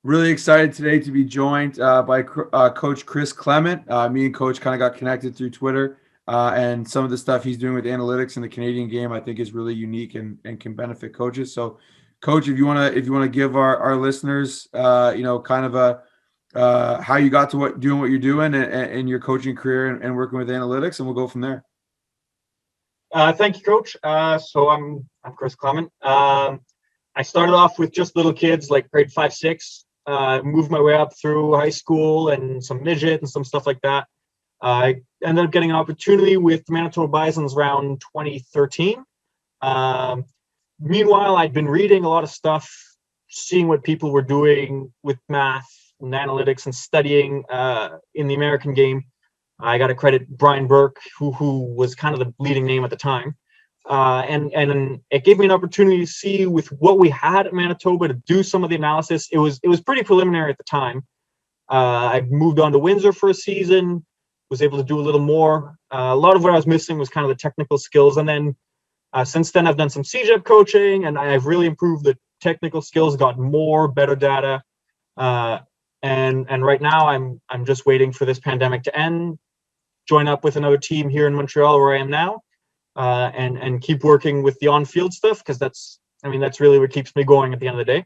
Really excited today to be joined by Coach Chris Clement. Me and Coach kind of got connected through Twitter, and some of the stuff he's doing with analytics in the Canadian game, I think, is really unique and can benefit coaches. So, Coach, if you wanna give our listeners, kind of a how you got to doing what you're doing in your coaching career and working with analytics, and we'll go from there. Thank you, Coach. So I'm Chris Clement. I started off with just little kids, like grade 5, 6. Moved my way up through high school and some midget and some stuff like that. I ended up getting an opportunity with the Manitoba Bisons around 2013. Um, Meanwhile, I'd been reading a lot of stuff, seeing what people were doing with math and analytics and studying in the American game. I got to credit Brian Burke, who was kind of the leading name at the time. And it gave me an opportunity to see with what we had at Manitoba to do some of the analysis. It was pretty preliminary at the time. I moved on to Windsor for a season, was able to do a little more. A lot of what I was missing was kind of the technical skills. And then since then, I've done some CJEP coaching, and I've really improved the technical skills, got more, better data. Uh, and right now, I'm just waiting for this pandemic to end, join up with another team here in Montreal where I am now, and keep working with the on-field stuff, because that's really what keeps me going at the end of the day.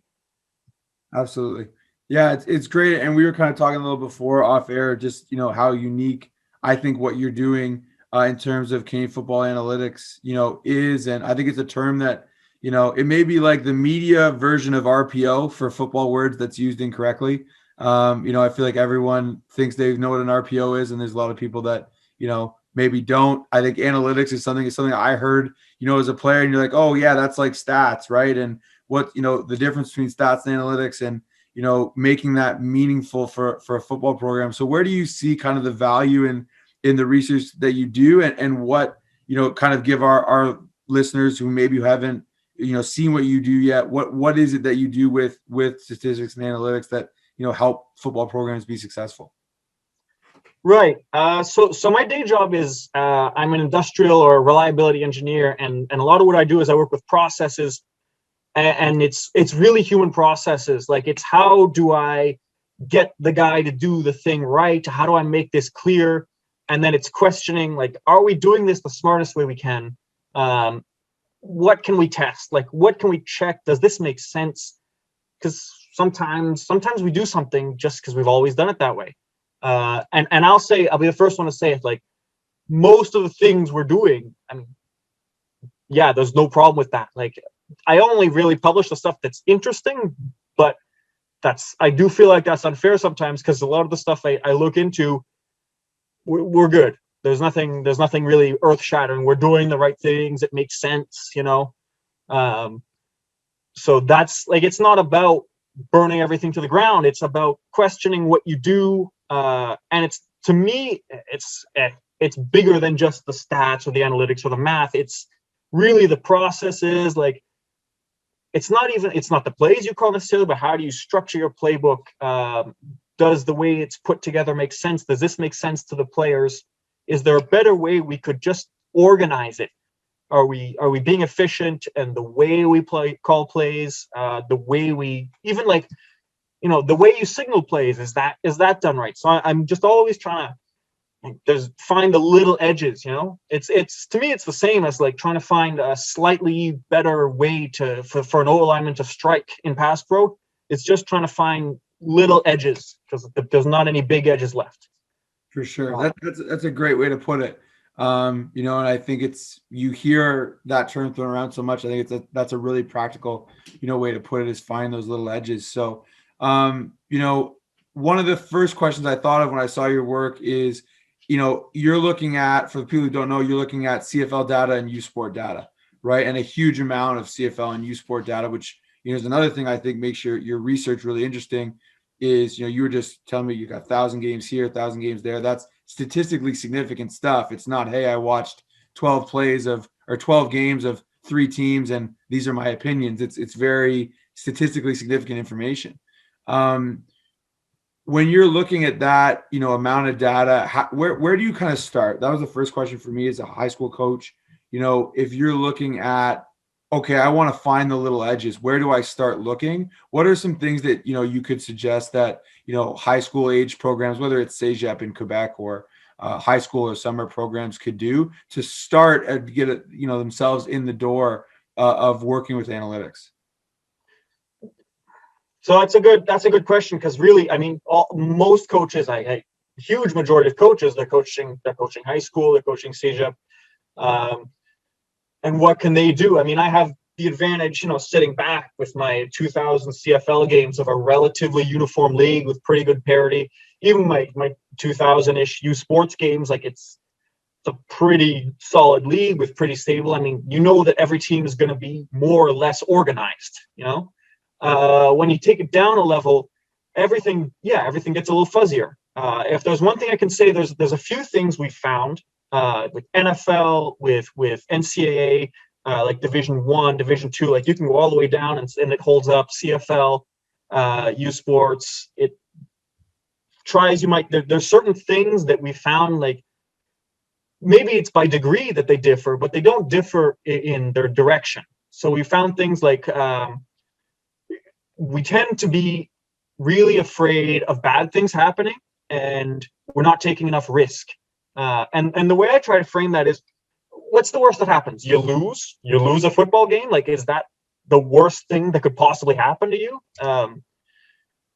Absolutely. Yeah, it's great. And we were kind of talking a little before off air, just, how unique I think what you're doing in terms of Canadian football analytics, is. And I think it's a term that, it may be like the media version of RPO for football words that's used incorrectly. I feel like everyone thinks they know what an RPO is, and there's a lot of people that, maybe don't. I think analytics is something I heard, as a player, and you're like, oh yeah, that's like stats, right? And what, the difference between stats and analytics, and making that meaningful for a football program. So where do you see kind of the value in the research that you do, and what, kind of give our listeners who maybe haven't, seen what you do yet, what is it that you do with statistics and analytics that, help football programs be successful? Right. So my day job is I'm an industrial or reliability engineer, and a lot of what I do is I work with processes, and it's really human processes. Like, it's how do I get the guy to do the thing right? How do I make this clear? And then it's questioning, like, are we doing this the smartest way we can? What can we test? Like, what can we check? Does this make sense? Because sometimes we do something just because we've always done it that way. And I'll be the first one to say it. Like, most of the things we're doing, I mean, yeah, there's no problem with that. Like, I only really publish the stuff that's interesting, but I do feel like that's unfair sometimes, because a lot of the stuff I look into, we're good. There's nothing really earth shattering. We're doing the right things. It makes sense, Um, so that's, like, it's not about burning everything to the ground. It's about questioning what you do. And it's, to me, it's bigger than just the stats or the analytics or the math. It's really the processes. Like, it's not the plays you call necessarily, but how do you structure your playbook? Does the way it's put together make sense? Does this make sense to the players? Is there a better way we could just organize it? Are we being efficient? And the way we call plays, the way we even, like, the way you signal plays, is that done right? So I'm just always trying to find the little edges. It's to me, it's the same as, like, trying to find a slightly better way for an O lineman to strike in pass pro. It's just trying to find little edges, because there's not any big edges left. For sure. That's a great way to put it. And I think you hear that term thrown around so much. I think that's a really practical, way to put it, is find those little edges. So, one of the first questions I thought of when I saw your work is, you're looking at, for the people who don't know, you're looking at CFL data and U Sport data, right? And a huge amount of CFL and U Sport data, which, is another thing I think makes your research really interesting. Is, you were just telling me you got 1,000 games here, 1,000 games there. That's statistically significant stuff. It's not, hey, I watched 12 games of 3 teams, and these are my opinions. It's very statistically significant information. When you're looking at that, amount of data, where do you kind of start? That was the first question for me as a high school coach. If you're looking at, okay, I want to find the little edges. Where do I start looking? What are some things that, you could suggest that, high school age programs, whether it's CEGEP in Quebec or high school or summer programs could do to start and get it, themselves in the door of working with analytics? So that's a good question, because really, I mean, most coaches, huge majority of coaches, they're coaching high school, they're coaching CEGEP. Um, and what can they do? I mean, I have the advantage, sitting back with my 2000 CFL games of a relatively uniform league with pretty good parity. Even my 2000-ish U Sports games, like it's a pretty solid league with pretty stable. I mean, that every team is going to be more or less organized. When you take it down a level, everything gets a little fuzzier. If there's one thing I can say, there's a few things we found with NFL, with NCAA, like Division One, Division Two. Like you can go all the way down, and it holds up. CFL, U Sports, it tries. There's certain things that we found, like maybe it's by degree that they differ, but they don't differ in their direction. So we found things like we tend to be really afraid of bad things happening, and we're not taking enough risk. And the way I try to frame that is, what's the worst that happens? You lose a football game. Like, is that the worst thing that could possibly happen to you?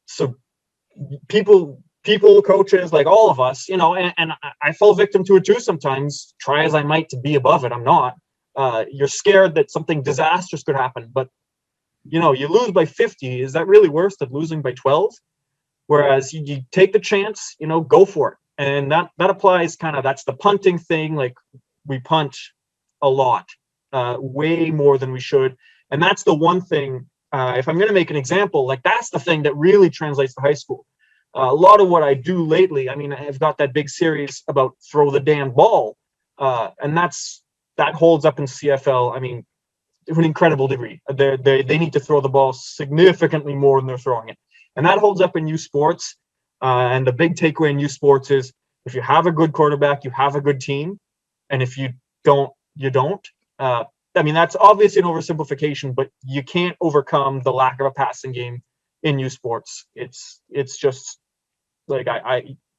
So people, coaches, like all of us, and I fall victim to it too sometimes. Try as I might to be above it, I'm not. You're scared that something disastrous could happen, but you lose by 50. Is that really worse than losing by 12? Whereas you take the chance, go for it. And that applies that's the punting thing. Like, we punt a lot, way more than we should. And that's the one thing, if I'm going to make an example, like that's the thing that really translates to high school. A lot of what I do lately, I mean, I've got that big series about throw the damn ball. And that holds up in CFL. I mean, to an incredible degree. They need to throw the ball significantly more than they're throwing it. And that holds up in U Sports. And the big takeaway in U Sports is, if you have a good quarterback, you have a good team. And if you don't, you don't. I mean, that's obviously an oversimplification, but you can't overcome the lack of a passing game in U Sports. It's just like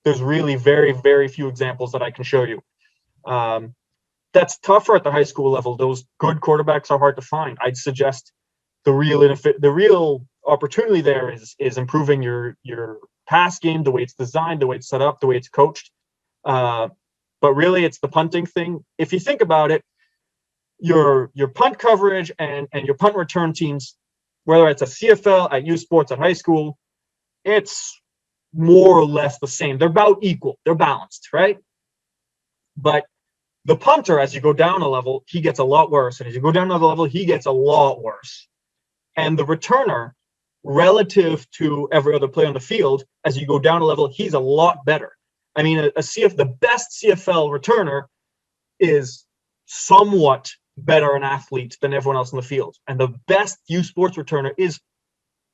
there's really very, very few examples that I can show you. That's tougher at the high school level. Those good quarterbacks are hard to find. I'd suggest the real opportunity there is improving your pass game, the way it's designed, the way it's set up, the way it's coached. But really, it's the punting thing. If you think about it, your punt coverage and your punt return teams, whether it's a CFL, at U Sports, at high school, it's more or less the same. They're about equal. They're balanced, right? But the punter, as you go down a level, he gets a lot worse. And as you go down another level, he gets a lot worse. And the returner, relative to every other player on the field, as you go down a level, he's a lot better. I mean, the best CFL returner is somewhat better an athlete than everyone else in the field. And the best U Sports returner is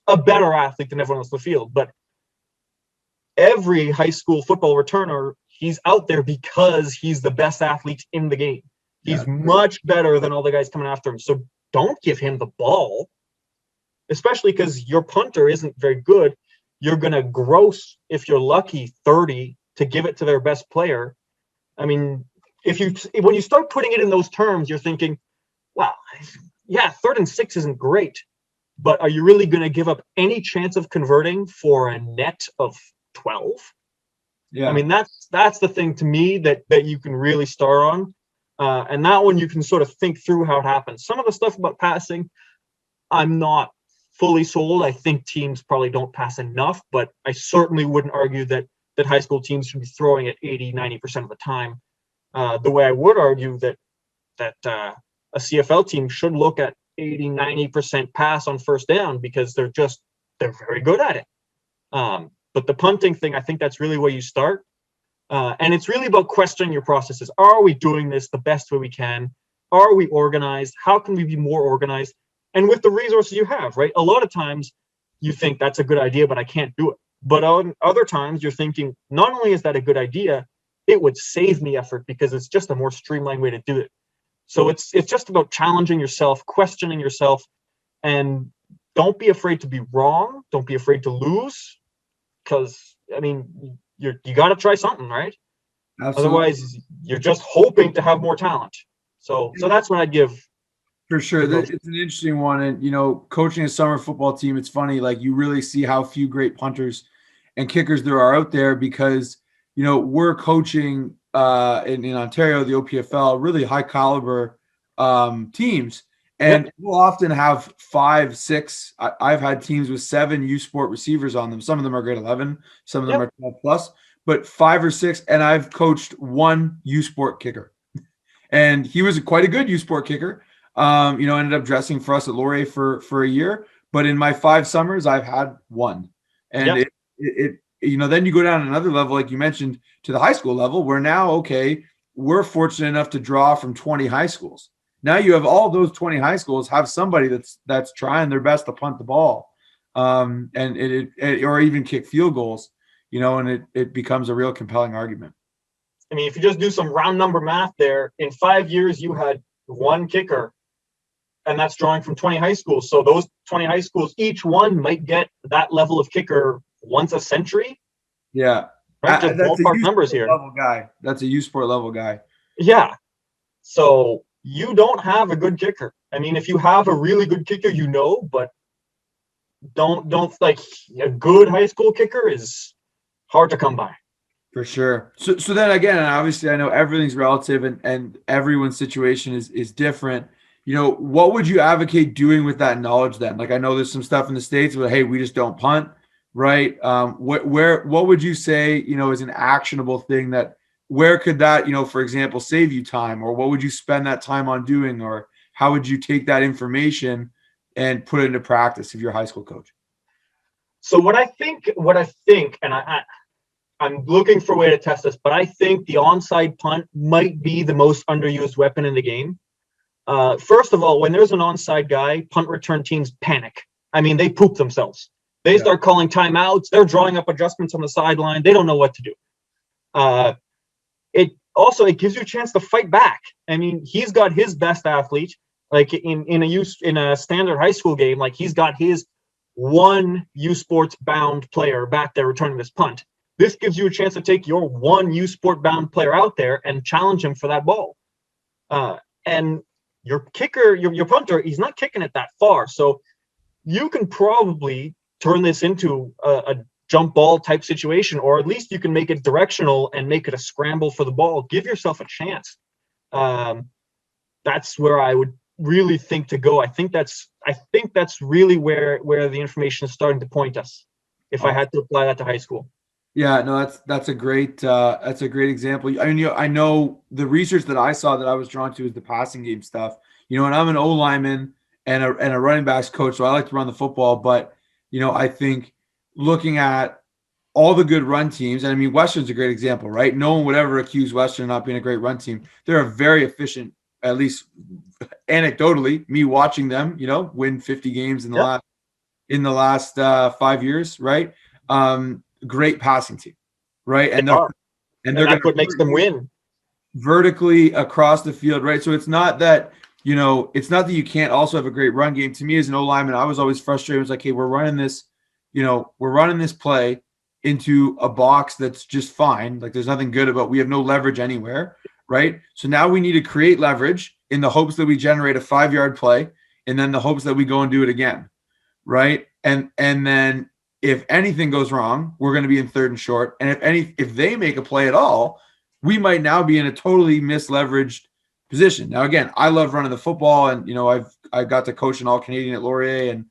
a better athlete than everyone else in the field. But every high school football returner, he's out there because he's the best athlete in the game. He's much better than all the guys coming after him. So don't give him the ball, especially because your punter isn't very good. You're going to gross, if you're lucky, 30 to give it to their best player. I mean, when you start putting it in those terms, you're thinking, wow, yeah, 3rd and 6 isn't great, but are you really going to give up any chance of converting for a net of 12? Yeah. I mean, that's the thing to me that you can really start on. And that one you can sort of think through how it happens. Some of the stuff about passing, I'm not fully sold. I think teams probably don't pass enough, but I certainly wouldn't argue that high school teams should be throwing it 80, 90% of the time. The way I would argue that a CFL team should look at 80, 90% pass on first down, because they're very good at it. But the punting thing, I think that's really where you start. And it's really about questioning your processes. Are we doing this the best way we can? Are we organized? How can we be more organized? And with the resources you have, right? A lot of times you think that's a good idea, but I can't do it. But on other times you're thinking, not only is that a good idea, it would save me effort because it's just a more streamlined way to do it. So it's just about challenging yourself, questioning yourself, and don't be afraid to be wrong. Don't be afraid to lose, because I mean, you got to try something, right? Absolutely. Otherwise, you're just hoping to have more talent. So that's what I'd give For sure. to coach. It's an interesting one. And, coaching a summer football team, it's funny, like you really see how few great punters and kickers there are out there because, we're coaching in Ontario, the OPFL, really high caliber teams. Yep, And we'll often have 5, 6. I've had teams with 7 U Sport receivers on them. Some of them are grade 11, some of them yep, are 12 plus, but 5 or 6. And I've coached one U Sport kicker. And he was quite a good U Sport kicker. Ended up dressing for us at Laurier for a year. But in my 5 summers, I've had one. And yep. then you go down another level, like you mentioned, to the high school level, where now, okay, we're fortunate enough to draw from 20 high schools. Now you have all those 20 high schools have somebody that's trying their best to punt the ball, and or even kick field goals, and it becomes a real compelling argument. I mean, if you just do some round number math there, in 5 years, you had one kicker, and that's drawing from 20 high schools. So those 20 high schools, each one might get that level of kicker once a century, Yeah, right? Just that's a ballpark U numbers Sport here. level guy. That's a U Sport level guy. Yeah. So you don't have a good kicker. I mean, if you have a really good kicker, but don't like a good high school kicker is hard to come by. For sure. So then again, and obviously I know everything's relative and everyone's situation is different. What would you advocate doing with that knowledge then? Like I know there's some stuff in the States where, hey, we just don't punt, right? What would you say, is an actionable thing that where could that, for example, save you time, or what would you spend that time on doing, or how would you take that information and put it into practice if you're a high school coach? So what I think, and I'm looking for a way to test this, but I think the onside punt might be the most underused weapon in the game. First of all, when there's an onside guy, punt return teams panic. I mean, they poop themselves. They start calling timeouts. They're drawing up adjustments on the sideline. They don't know what to do. It gives you a chance to fight back. I mean, he's got his best athlete, like in a standard high school game, like he's got his one U Sports bound player back there returning this punt. This gives you a chance to take your one U Sport bound player out there and challenge him for that ball. And your kicker, your punter, he's not kicking it that far. So you can probably turn this into a jump ball type situation, or at least you can make it directional and make it a scramble for the ball. Give yourself a chance. That's where I would really think to go. I think that's really where the information is starting to point us. If I had to apply that to high school. Yeah, no, that's a great example. I mean, I know the research that I saw that I was drawn to is the passing game stuff. And I'm an O lineman and a running backs coach, so I like to run the football. But I think looking at all the good run teams, and I mean, Western's a great example, right? No one would ever accuse Western of not being a great run team. They're a very efficient, at least anecdotally, me watching them, win 50 games in the last 5 years, right? Great passing team, right? And that's what makes them win vertically across the field, right? So it's not that you can't also have a great run game. To me, as an O lineman, I was always frustrated. It was like, hey, we're running this play into a box that's just fine. Like there's nothing good about. We have no leverage anywhere, right? So now we need to create leverage in the hopes that we generate a 5-yard play, and then the hopes that we go and do it again, right? And then if anything goes wrong, we're going to be in 3rd and short. And if they make a play at all, we might now be in a totally misleveraged position. Now, again, I love running the football, and I got to coach an all Canadian at Laurier, and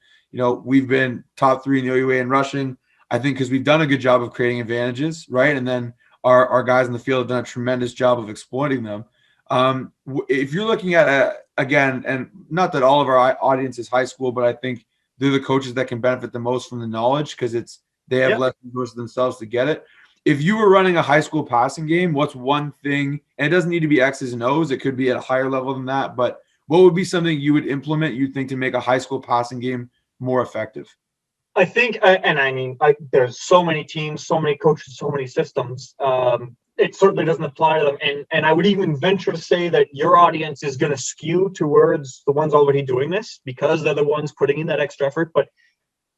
we've been top 3 in the OUA in rushing. I think because we've done a good job of creating advantages, right? And then our guys in the field have done a tremendous job of exploiting them. If you're looking at again, and not that all of our audience is high school, but I think they're the coaches that can benefit the most from the knowledge because they have less resources themselves to get it. If you were running a high school passing game, what's one thing, and it doesn't need to be X's and O's, it could be at a higher level than that, but what would be something you would implement, you think, to make a high school passing game more effective? I think, and I mean, there's so many teams, so many coaches, so many systems. it certainly doesn't apply to them. And I would even venture to say that your audience is going to skew towards the ones already doing this because they're the ones putting in that extra effort. But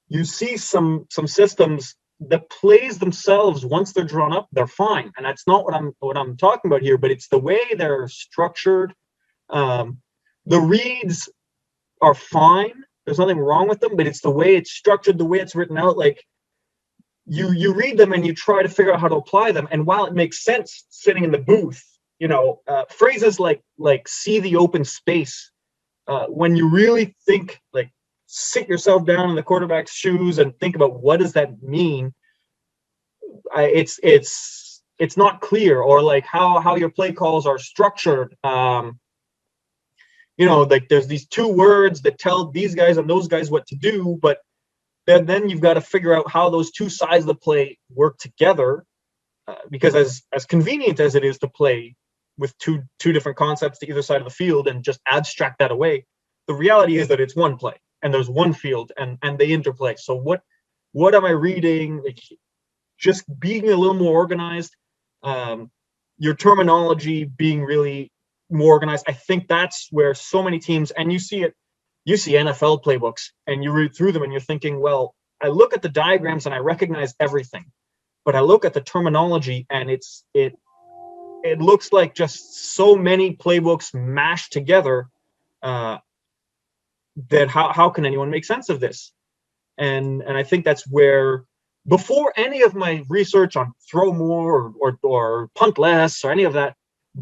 you see some systems, the plays themselves, once they're drawn up, they're fine. And that's not what I'm talking about here, but it's the way they're structured. The reads are fine. There's nothing wrong with them, but it's the way it's structured, the way it's written out. Like you read them and you try to figure out how to apply them. And while it makes sense sitting in the booth, phrases like see the open space, when you really think, like, sit yourself down in the quarterback's shoes and think about what does that mean, it's not clear. Or like how your play calls are structured. Like there's these two words that tell these guys and those guys what to do, but then you've got to figure out how those two sides of the play work together, because as convenient as it is to play with two different concepts to either side of the field and just abstract that away, the reality is that it's one play and there's one field and they interplay. So what am I reading? Like, just being a little more organized, your terminology being really more organized. I think that's where so many teams, and you see NFL playbooks and you read through them and you're thinking, well, I look at the diagrams and I recognize everything, but I look at the terminology and it looks like just so many playbooks mashed together, that how can anyone make sense of this? And I think that's where, before any of my research on throw more or punt less or any of that,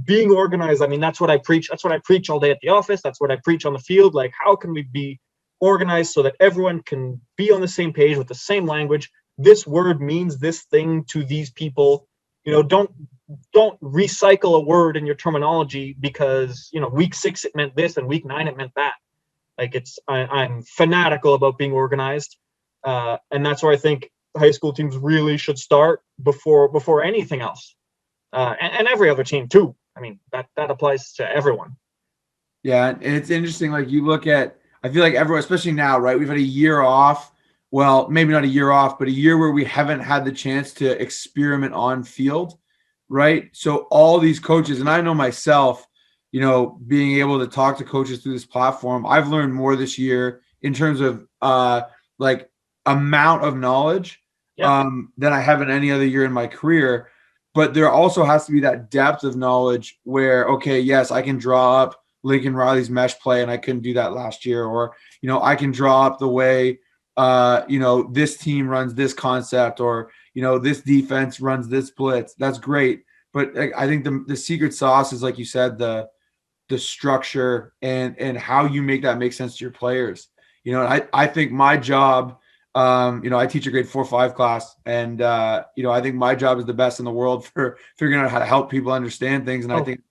being organized, I mean, that's what I preach. That's what I preach all day at the office. That's what I preach on the field. Like, how can we be organized so that everyone can be on the same page with the same language? This word means this thing to these people. Don't recycle a word in your terminology because, week 6 it meant this and week 9 it meant that. Like, I'm fanatical about being organized. And that's where I think high school teams really should start before anything else. And every other team too. I mean, that applies to everyone. Yeah, and it's interesting. Like, you look at, I feel like everyone, especially now, right? We've had a year off. Well, maybe not a year off, but a year where we haven't had the chance to experiment on field, right? So all these coaches, and I know myself, being able to talk to coaches through this platform, I've learned more this year in terms of like amount of knowledge than I have in any other year in my career. But there also has to be that depth of knowledge where, okay, yes, I can draw up Lincoln Riley's mesh play, and I couldn't do that last year. Or, I can draw up the way, this team runs this concept, or, this defense runs this blitz. That's great. But I think the secret sauce is, like you said, the structure and how you make that make sense to your players. I think my job, I teach a grade 4-5 class, and I think my job is the best in the world for figuring out how to help people understand things. And I think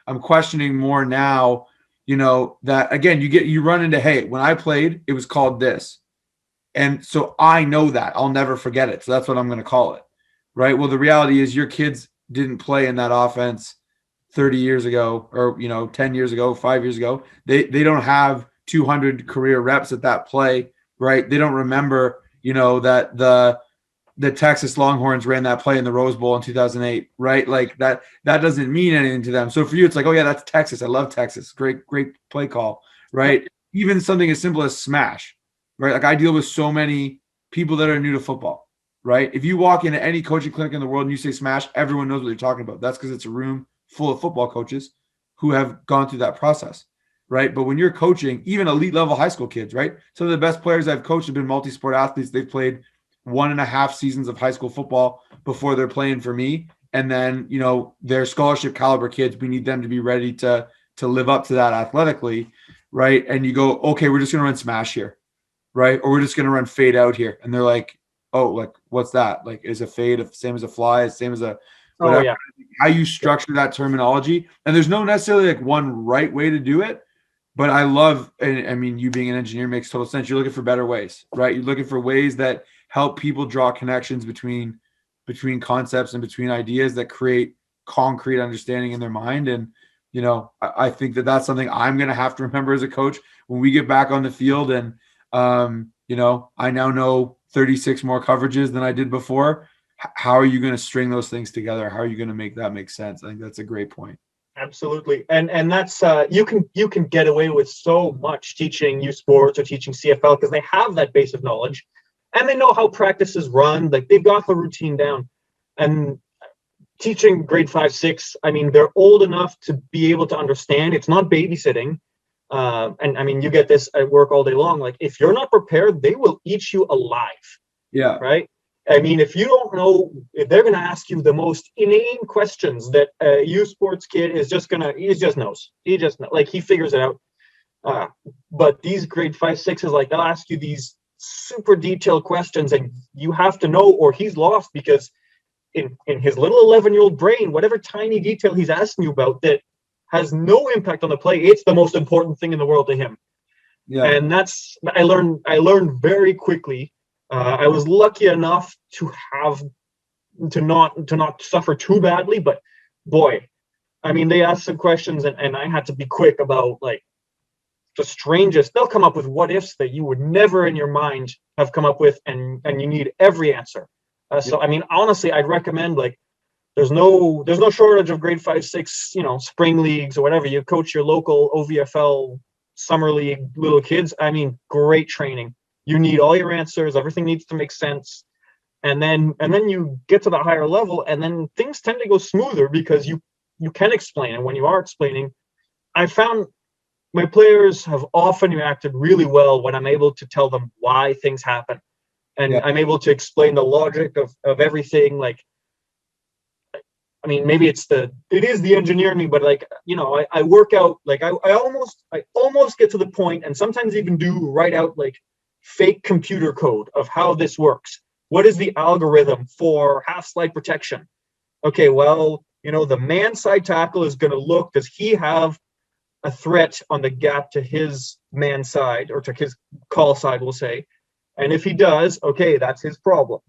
I'm questioning more now, that again, you run into, hey, when I played, it was called this. And so I know that I'll never forget it. So that's what I'm going to call it. Right. Well, the reality is your kids didn't play in that offense 30 years ago, or, 10 years ago, 5 years ago. They don't have 200 career reps at that play. Right. They don't remember, that the Texas Longhorns ran that play in the Rose Bowl in 2008. Right. Like that doesn't mean anything to them. So for you, it's like, oh yeah, that's Texas. I love Texas. Great play call. Right. Even something as simple as smash. Right. Like, I deal with so many people that are new to football. Right. If you walk into any coaching clinic in the world and you say smash, everyone knows what you're talking about. That's because it's a room full of football coaches who have gone through that process. Right. But when you're coaching, even elite level high school kids, right? Some of the best players I've coached have been multi-sport athletes. They've played 1.5 seasons of high school football before they're playing for me. And then, they're scholarship caliber kids. We need them to be ready to live up to that athletically. Right. And you go, okay, we're just going to run smash here. Right. Or we're just going to run fade out here. And they're like, oh, like, what's that? Like, is a fade the same as a fly, same as a whatever? Oh, yeah. How you structure that terminology. And there's no necessarily like one right way to do it. But I love, and I mean, you being an engineer makes total sense. You're looking for better ways, right? You're looking for ways that help people draw connections between concepts and between ideas that create concrete understanding in their mind. And, I think that that's something I'm going to have to remember as a coach when we get back on the field. And, I now know 36 more coverages than I did before. how are you going to string those things together? How are you going to make that make sense? I think that's a great point. Absolutely. And that's you can get away with so much teaching youth sports or teaching CFL because they have that base of knowledge and they know how practices run. Like they've got the routine down. And teaching grade 5, 6, I mean, they're old enough to be able to understand. It's not babysitting. And I mean, you get this at work all day long. Like if you're not prepared, they will eat you alive. Yeah. Right. I mean, if you don't know, if they're going to ask you the most inane questions that a youth sports kid is just going to, he just knows. He just knows, like he figures it out. But these grade 5, 6s, like they'll ask you these super detailed questions and you have to know or he's lost because in his little 11-year-old brain, whatever tiny detail he's asking you about that has no impact on the play, it's the most important thing in the world to him. Yeah. And that's, I learned very quickly. I was lucky enough to not suffer too badly, but boy, I mean, they asked some questions and I had to be quick about like the strangest. They'll come up with what ifs that you would never in your mind have come up with, and you need every answer. So I mean, honestly, I'd recommend like there's no shortage of grade 5, 6, spring leagues or whatever. You coach your local OVFL summer league little kids. I mean, great training. You need all your answers. Everything needs to make sense. And then you get to the higher level and then things tend to go smoother because you can explain. And when you are explaining, I found my players have often reacted really well when I'm able to tell them why things happen. And I'm able to explain the logic of everything. Like, I mean, maybe it is the engineer in me, but like, I work out, like I almost get to the point and sometimes even do write out like fake computer code of how this works. What is the algorithm for half slide protection? Okay, well, the man side tackle is going to look, does he have a threat on the gap to his man side or to his call side, we'll say. And if he does, okay, that's his problem.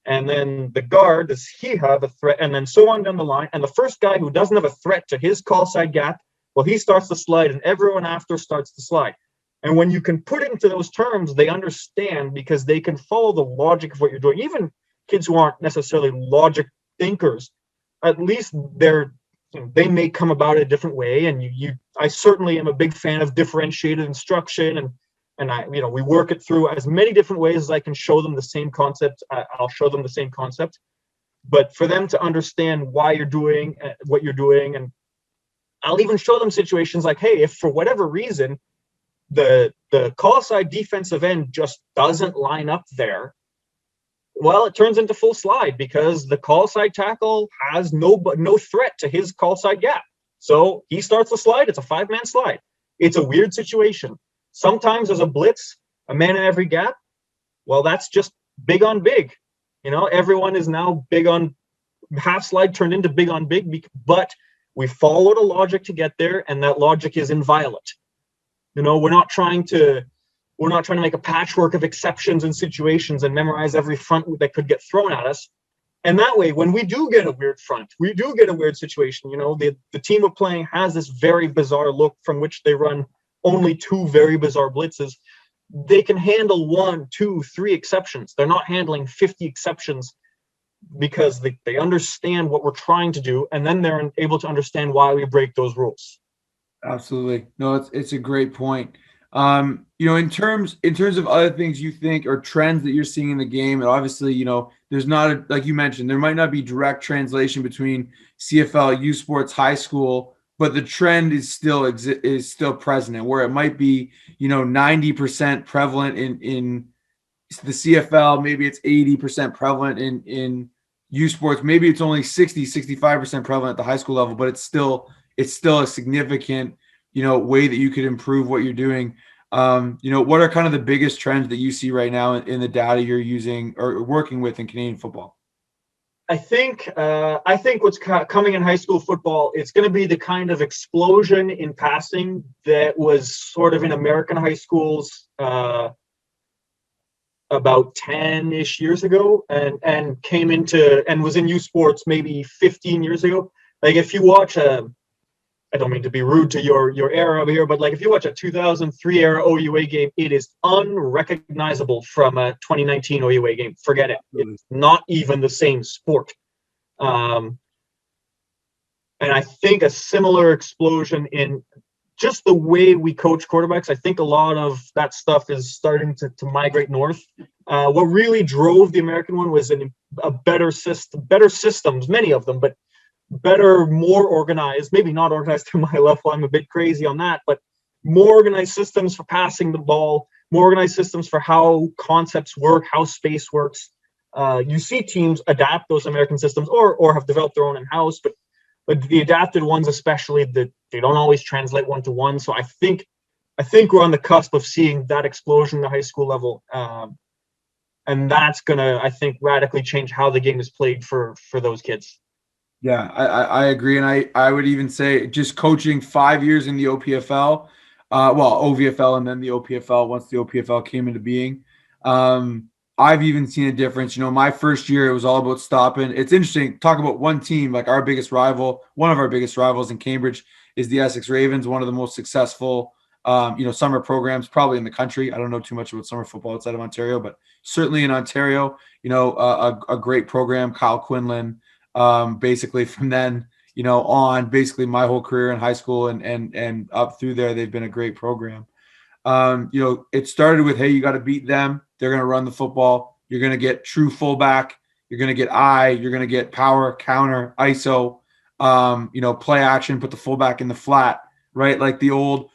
And then the guard, does he have a threat? And then so on down the line. And the first guy who doesn't have a threat to his call side gap, well, he starts the slide and everyone after starts the slide. And when you can put it into those terms, they understand because they can follow the logic of what you're doing. Even kids who aren't necessarily logic thinkers, at least they may come about it a different way. And I certainly am a big fan of differentiated instruction and we work it through as many different ways as I can show them the same concept. I'll show them the same concept, but for them to understand why you're doing what you're doing. And I'll even show them situations like, hey, if for whatever reason, the call side defensive end just doesn't line up there, well, it turns into full slide because the call side tackle has no threat to his call side gap. So he starts the slide. It's a 5-man slide. It's a weird situation. Sometimes there's a blitz, a man in every gap. Well, that's just big on big. Everyone is now big on half slide turned into big on big, but we followed a logic to get there, and that logic is inviolate. We're not trying to make a patchwork of exceptions and situations and memorize every front that could get thrown at us. And that way, when we do get a weird front, we do get a weird situation, the team we're playing has this very bizarre look from which they run only 2 very bizarre blitzes. They can handle 1, 2, 3 exceptions. They're not handling 50 exceptions because they understand what we're trying to do. And then they're able to understand why we break those rules. Absolutely. No, it's a great point. In terms of other things you think or trends that you're seeing in the game, and obviously, there's not like you mentioned, there might not be direct translation between CFL, U Sports, high school, but the trend is still present, and where it might be, 90% prevalent in the CFL, maybe it's 80% prevalent in U Sports, maybe it's only 65% prevalent at the high school level, but it's still a significant way that you could improve what you're doing. What are kind of the biggest trends that you see right now in the data you're using or working with in Canadian football? I think what's coming in high school football, it's going to be the kind of explosion in passing that was sort of in American high schools about 10-ish years ago and came into and was in U Sports maybe 15 years ago. Like if you watch I don't mean to be rude to your era over here, but like if you watch a 2003 era OUA game, it is unrecognizable from a 2019 OUA game. Forget it. Absolutely. It's not even the same sport. Um, and I think a similar explosion in just the way we coach quarterbacks, I think a lot of that stuff is starting to migrate north. What really drove the American one was a better system, better systems, many of them, but better, more organized, maybe not organized to my level. I'm a bit crazy on that, but more organized systems for passing the ball, more organized systems for how concepts work, how space works. You see teams adapt those American systems or have developed their own in-house, but the adapted ones, especially, that they don't always translate one to one. So I think we're on the cusp of seeing that explosion at the high school level, and that's gonna, I think, radically change how the game is played for those kids. Yeah, I agree. And I would even say just coaching 5 years in the OPFL, well, OVFL and then the OPFL once the OPFL came into being. Um, I've even seen a difference. My first year, it was all about stopping. It's interesting, talk about one team, like our biggest rival, one of our biggest rivals in Cambridge is the Essex Ravens, one of the most successful, summer programs probably in the country. I don't know too much about summer football outside of Ontario, but certainly in Ontario, a great program, Kyle Quinlan. Basically from then, on basically my whole career in high school and up through there, they've been a great program. It started with, hey, you got to beat them. They're going to run the football. You're going to get true fullback. You're going to get you're going to get power, counter, ISO, play action, put the fullback in the flat, right? Like the old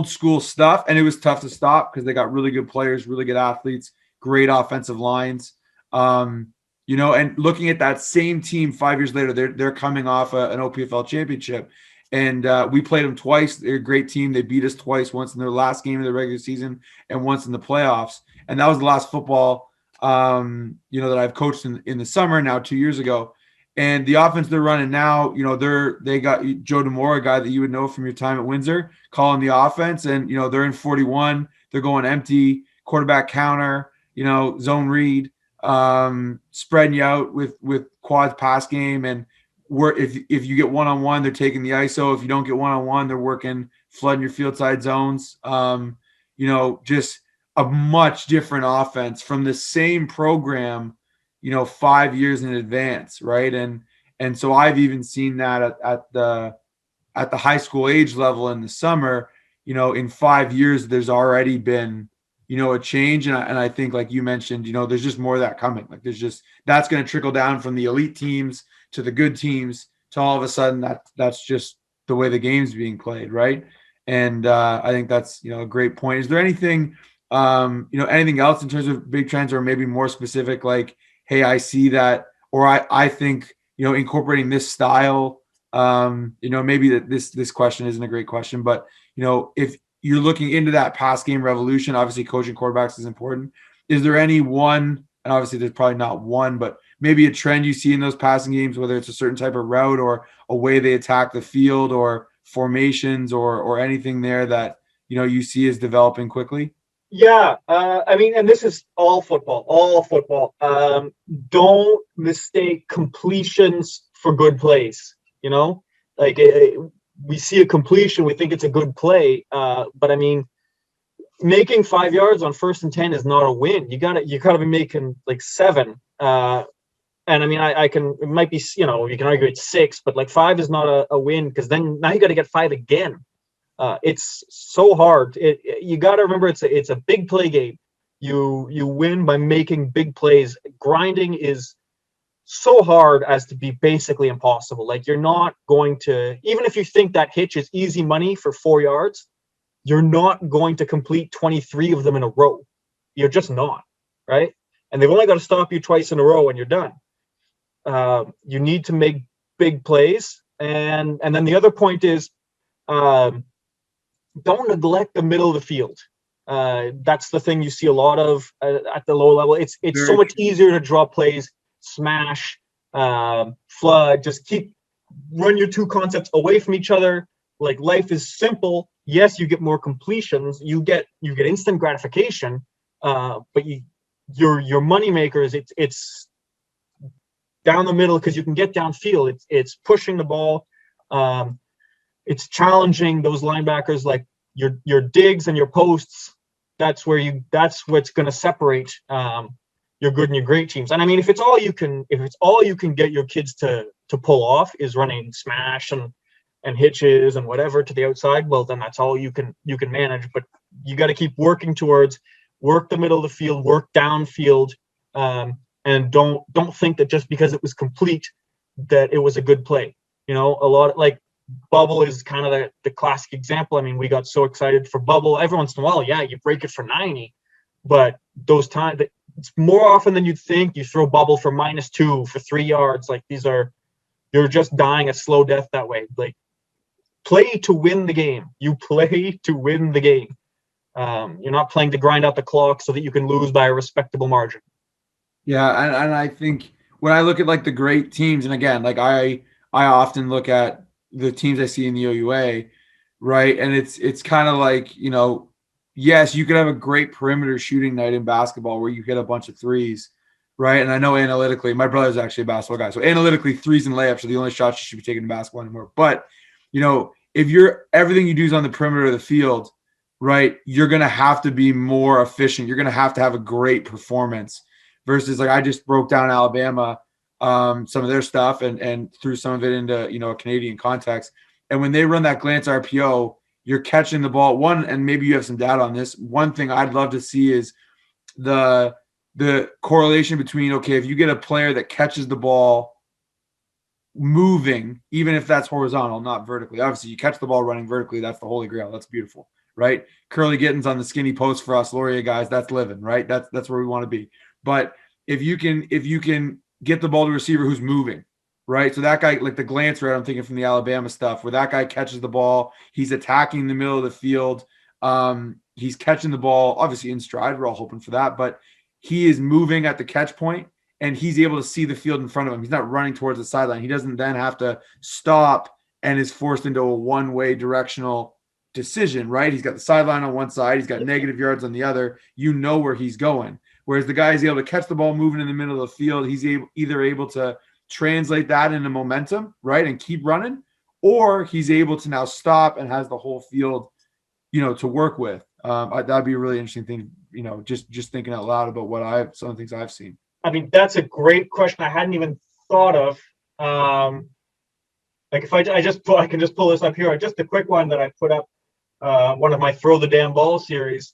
school stuff. And it was tough to stop because they got really good players, really good athletes, great offensive lines. And looking at that same team 5 years later, they're coming off an OPFL championship, and we played them twice. They're a great team. They beat us twice, once in their last game of the regular season and once in the playoffs. And that was the last football, that I've coached in the summer now 2 years ago. And the offense they're running now, they got Joe DeMora, a guy that you would know from your time at Windsor, calling the offense, and they're in 41. They're going empty, quarterback counter, zone read. Spreading you out with quad pass game, and if you get one-on-one, they're taking the ISO. If you don't get one-on-one, they're working flooding your field side zones. Just a much different offense from the same program, 5 years in advance, right? And so I've even seen that at the high school age level in the summer. In 5 years, there's already been a change. And I think, like you mentioned, there's just more of that coming. Like that's going to trickle down from the elite teams to the good teams to all of a sudden that's just the way the game's being played. Right. And I think that's, a great point. Is there anything, anything else in terms of big trends or maybe more specific, like, hey, I see that, or I think, incorporating this style, maybe that this question isn't a great question, but, if you're looking into that pass game revolution, obviously coaching quarterbacks is important. Is there any one, and obviously there's probably not one, but maybe a trend you see in those passing games, whether it's a certain type of route or a way they attack the field or formations or anything there that, you see is developing quickly? Yeah, I mean, and this is all football, all football. Don't mistake completions for good plays. Like we see a completion, we think it's a good play, but I mean, making 5 yards on 1st and 10 is not a win. You gotta be making like 7. And I mean, it might be, you can argue it's 6, but like 5 is not a win, because then now you got to get 5 again. It's so hard. You got to remember, it's a big play game. You win by making big plays. Grinding is so hard as to be basically impossible. Like, you're not going to, even if you think that hitch is easy money for 4 yards, you're not going to complete 23 of them in a row. You're just not, right? And they've only got to stop you twice in a row and you're done. You need to make big plays. And then the other point is, don't neglect the middle of the field. That's the thing you see a lot of at the lower level. It's so much easier to draw plays, smash, flood, just run your two concepts away from each other. Like, life is simple. Yes, you get more completions, you get instant gratification, but your money makers, it's down the middle, because you can get downfield. It's pushing the ball. it's challenging those linebackers, like your digs and your posts. That's what's going to separate your good and your great teams. And I mean, if it's all you can get your kids to pull off is running smash and hitches and whatever to the outside, well, then that's all you can manage. But you got to keep working towards work the middle of the field, work downfield, and don't think that just because it was complete that it was a good play. A lot like bubble is kind of the classic example. I mean, we got so excited for bubble. Every once in a while, yeah, you break it for 90, but those times, it's more often than you'd think. You throw bubble for -2 for 3 yards. Like you're just dying a slow death that way. Like, play to win the game. You play to win the game. You're not playing to grind out the clock so that you can lose by a respectable margin. Yeah, and I think when I look at like the great teams, and again, like I often look at the teams I see in the OUA, right? And it's kind of like, yes, you could have a great perimeter shooting night in basketball where you hit a bunch of threes, right? And I know analytically, my brother's actually a basketball guy, so analytically, threes and layups are the only shots you should be taking in basketball anymore. But if everything you do is on the perimeter of the field, right, you're going to have to be more efficient. You're going to have a great performance versus, like, I just broke down Alabama, some of their stuff and threw some of it into, a Canadian context. And when they run that glance RPO, you're catching the ball. And maybe you have some data on this. One thing I'd love to see is the correlation between, okay, if you get a player that catches the ball moving, even if that's horizontal, not vertically. Obviously, you catch the ball running vertically, that's the holy grail. That's beautiful, right? Curly Gittins on the skinny post for us Laurier guys, that's living, right? That's where we want to be. But if you can get the ball to a receiver who's moving, right? So that guy, like the glance route, I'm thinking from the Alabama stuff, where that guy catches the ball, he's attacking the middle of the field, he's catching the ball, obviously in stride. We're all hoping for that, but he is moving at the catch point, and he's able to see the field in front of him. He's not running towards the sideline. He doesn't then have to stop and is forced into a one-way directional decision, right? He's got the sideline on one side. He's got negative yards on the other. You know where he's going. Whereas the guy is able to catch the ball moving in the middle of the field. He's either able to translate that into momentum, right, and keep running, or he's able to now stop and has the whole field, to work with. That'd be a really interesting thing, just thinking out loud about some of the things I've seen. I mean, that's a great question. I hadn't even thought of. Like, if I can just pull this up here. Just a quick one that I put up. One of my throw the damn ball series.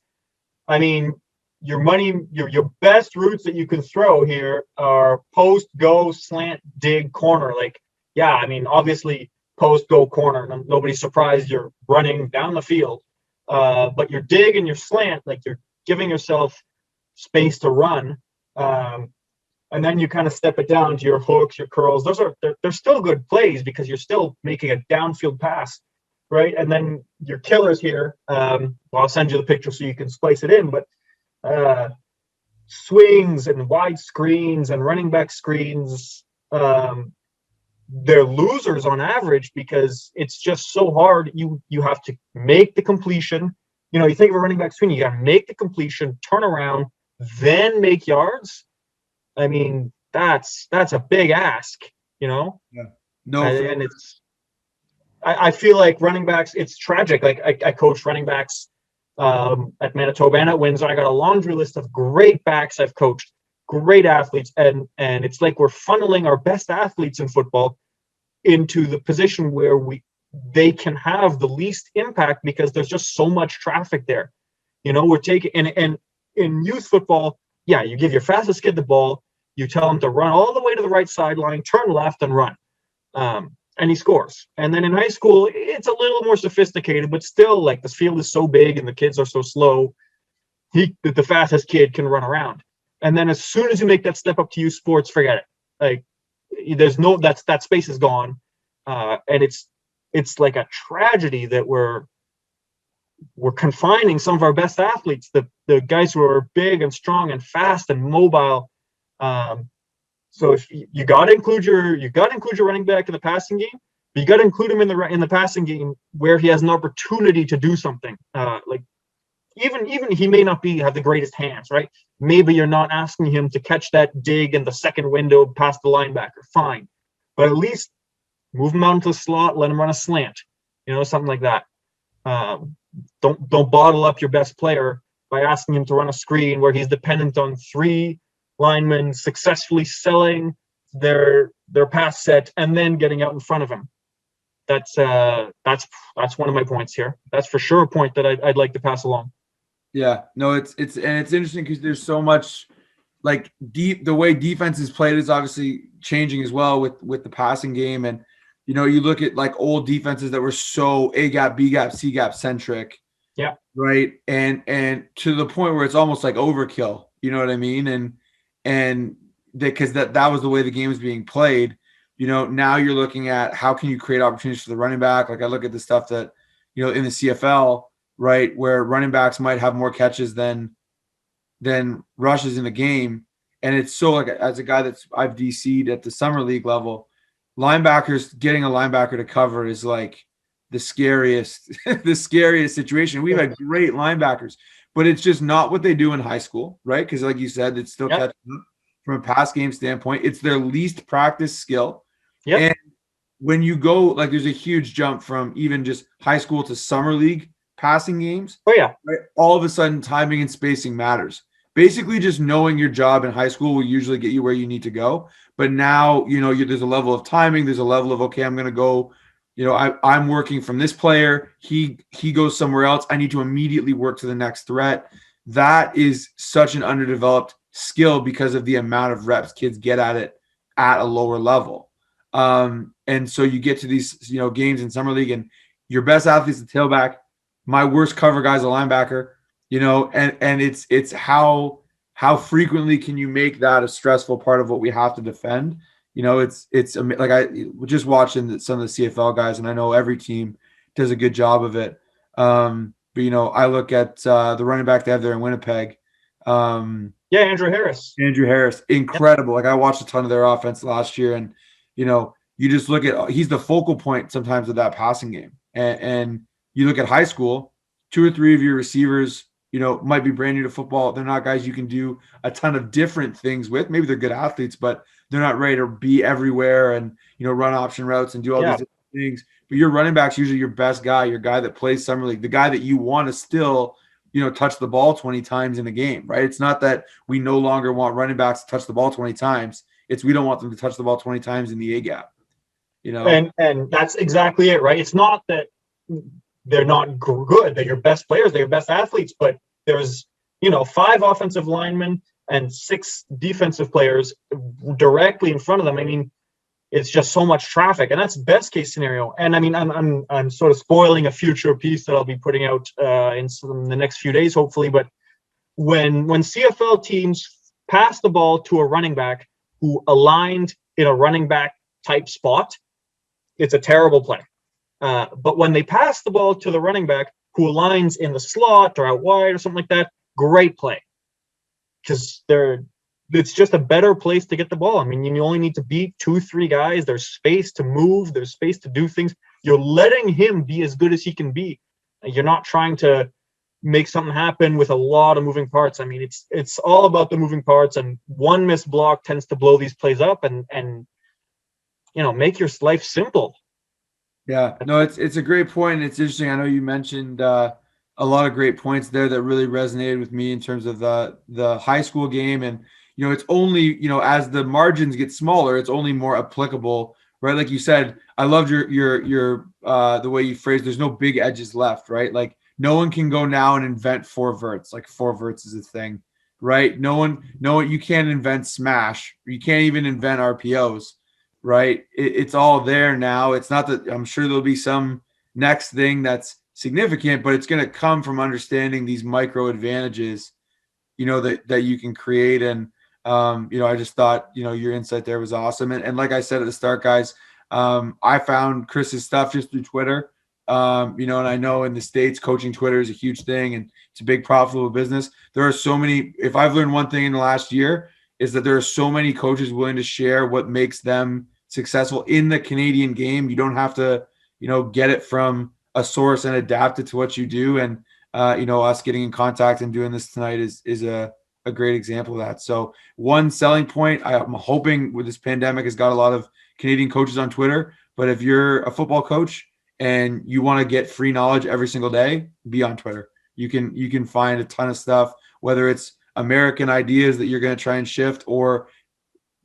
I mean, your best routes that you can throw here are post, go, slant, dig, corner. Like, yeah, I mean, obviously post, go, corner. Nobody's surprised you're running down the field. But your dig and your slant, like, you're giving yourself space to run. And then you kind of step it down to your hooks, your curls. They're still good plays because you're still making a downfield pass, right? And then your killers here, I'll send you the picture so you can splice it in, but swings and wide screens and running back screens, they're losers on average because it's just so hard. You have to make the completion. You think of a running back screen, you got to make the completion, turn around, then make yards. I mean, that's a big ask, Yeah. No. And I feel like running backs, it's tragic. Like, I coach running backs at Manitoba and at Windsor. I got a laundry list of great backs I've coached, great athletes, and it's like we're funneling our best athletes in football into the position where they can have the least impact because there's just so much traffic there. We're taking and in youth football, yeah, you give your fastest kid the ball, you tell him to run all the way to the right sideline, turn left, and run. And he scores. And then in high school, it's a little more sophisticated, but still, like, the field is so big and the kids are so slow, the fastest kid can run around. And then as soon as you make that step up to youth sports, forget it. Like, there's that space is gone. And it's like a tragedy that we're confining some of our best athletes, the guys who are big and strong and fast and mobile. So if you got to include your running back in the passing game, but you got to include him in the passing game where he has an opportunity to do something. Like, even he may not have the greatest hands, right? Maybe you're not asking him to catch that dig in the second window past the linebacker, fine, but at least move him out into the slot, let him run a slant. something like that. Don't bottle up your best player by asking him to run a screen where he's dependent on 3 linemen successfully selling their pass set and then getting out in front of him. That's one of my points here. That's for sure a point that I'd like to pass along. Yeah, no, it's interesting because there's so much like the way defense is played is obviously changing as well with the passing game. And you look at like old defenses that were so A gap, B gap, C gap centric. Yeah. Right. And to the point where it's almost like overkill. You know what I mean? And because that was the way the game was being played. Now you're looking at how can you create opportunities for the running back. Like I look at the stuff that in the CFL, right, where running backs might have more catches than rushes in a game. And it's so like as a guy I've DC'd at the summer league level, linebackers getting a linebacker to cover is like the scariest situation. We've had great linebackers, but it's just not what they do in high school, right? Because like you said, it's still catching up from a pass game standpoint. It's their least practiced skill. Yep. And when you go, like there's a huge jump from even just high school to summer league passing games. Oh yeah. Right? All of a sudden timing and spacing matters. Basically just knowing your job in high school will usually get you where you need to go. But now, there's a level of timing. There's a level of, okay, I'm going to go, I'm working from this player. He goes somewhere else. I need to immediately work to the next threat. That is such an underdeveloped skill because of the amount of reps kids get at it at a lower level. And so you get to these, games in summer league and your best athlete's the tailback. My worst cover guy's a linebacker, and it's how frequently can you make that a stressful part of what we have to defend? It's like I just watching some of the CFL guys, and I know every team does a good job of it. But I look at the running back they have there in Winnipeg. Andrew Harris. Incredible. Like I watched a ton of their offense last year, and you just look at he's the focal point sometimes of that passing game, and you look at high school, 2 or 3 of your receivers, might be brand new to football. They're not guys you can do a ton of different things with. Maybe they're good athletes, but they're not ready to be everywhere and, run option routes and do all these different things. But your running back's usually your best guy, your guy that plays summer league, the guy that you want to still, touch the ball 20 times in a game, right? It's not that we no longer want running backs to touch the ball 20 times. It's we don't want them to touch the ball 20 times in the A gap, And that's exactly it, right? It's not that they're not good. They're your best players. They're your best athletes. But there's, 5 offensive linemen and 6 defensive players directly in front of them. I mean, it's just so much traffic, and that's best case scenario. And I mean, I'm sort of spoiling a future piece that I'll be putting out in the next few days, hopefully. But when CFL teams pass the ball to a running back who aligned in a running back type spot, it's a terrible play. But when they pass the ball to the running back who aligns in the slot or out wide or something like that, great play. Because it's just a better place to get the ball. I mean, you only need to beat 2-3 guys. There's space to move. There's space to do things. You're letting him be as good as he can be. You're not trying to make something happen with a lot of moving parts. I mean, it's all about the moving parts, and one missed block tends to blow these plays up and make your life simple. Yeah, no, it's a great point. It's interesting. I know you mentioned a lot of great points there that really resonated with me in terms of the high school game. And, it's only, as the margins get smaller, it's only more applicable, right? Like you said, I loved your the way you phrased, there's no big edges left, right? Like no one can go now and invent 4 verts, like 4 verts is a thing, right? No one, you can't invent smash. You can't even invent RPOs, right? It's all there now. It's not that I'm sure there'll be some next thing that's significant, but it's going to come from understanding these micro advantages, that you can create. And, I just thought, your insight there was awesome. And like I said at the start, guys, I found Chris's stuff just through Twitter. And I know in the States, coaching Twitter is a huge thing and it's a big profitable business. There are so many, if I've learned one thing in the last year, is that there are so many coaches willing to share what makes them successful in the Canadian game. You don't have to, get it from a source and adapt it to what you do. And, us getting in contact and doing this tonight is a great example of that. So one selling point, I'm hoping with this pandemic has got a lot of Canadian coaches on Twitter, but if you're a football coach and you want to get free knowledge every single day, be on Twitter. You can find a ton of stuff, whether it's American ideas that you're going to try and shift, or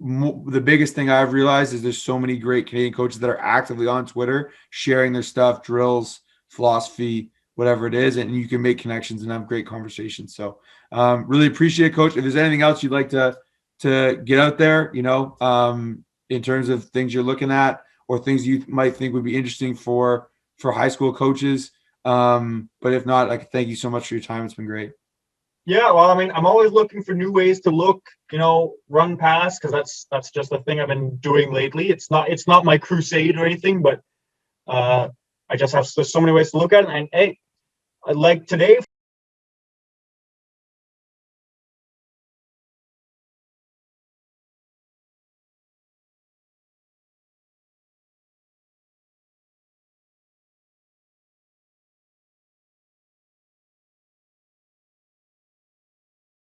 the biggest thing I've realized is there's so many great Canadian coaches that are actively on Twitter sharing their stuff, drills, philosophy, whatever it is, and you can make connections and have great conversations. So really appreciate it, Coach. If there's anything else you'd like to get out there, in terms of things you're looking at or things you might think would be interesting for high school coaches. But if not, thank you so much for your time. It's been great. Yeah, well, I mean, I'm always looking for new ways to look, run past, because that's just the thing I've been doing lately. It's not my crusade or anything, but I just have there's so many ways to look at it. And hey, like today,